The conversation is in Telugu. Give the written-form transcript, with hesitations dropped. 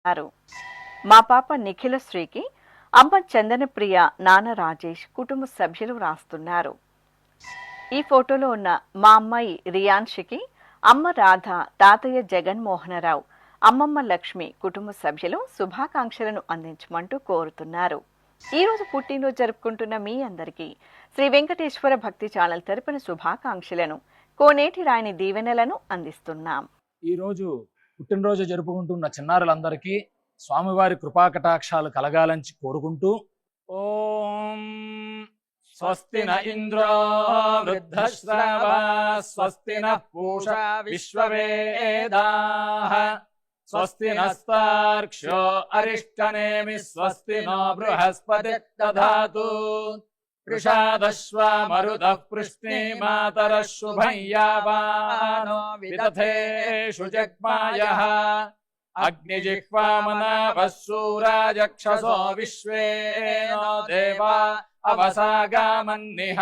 అన్నారు. మా పాప నిఖిల శ్రీకి అమ్మ చందనప్రియ, నాన్న రాజేష్, కుటుంబ సభ్యులు రాస్తున్నారు. ఈ ఫోటోలో ఉన్న మా అమ్మాయి రియాన్షికి అమ్మ రాధ, తాతయ్య జగన్మోహనరావు, అమ్మమ్మ లక్ష్మి కుటుంబ సభ్యులు శుభాకాంక్షలను అందించమంటూ కోరుతున్నారు. ఈ రోజు పుట్టినరోజు జరుపుకుంటున్న మీ అందరికీ శ్రీ వెంకటేశ్వర భక్తి ఛానల్ తరపున శుభాకాంక్షలను, కోనేటి రాయని దీవెనలను అందిస్తున్నాం. ఈ రోజు పుట్టినరోజు జరుపుకుంటున్న చిన్నారులందరికీ స్వామివారి కృపాకటాక్షాలు కలగాలని కోరుకుంటూ ఓం స్వస్తి న ఇంద్రో వృద్ధశ్రవా స్వస్తి న పూషా విశ్వవేదాః స్వస్తి నస్తార్క్ష్యో అరిష్టనేమి స్వస్తి నో బృహస్పతి దధాతు వృషాదశ్వా మరుతః పృష్ణే మాతరః శుభం యావానో విదథేషు జగ్మాయః అగ్నిజిహ్వామనాభः శూరాజక్షసో విశ్వే నో దేవా అవసాగామన్నిహ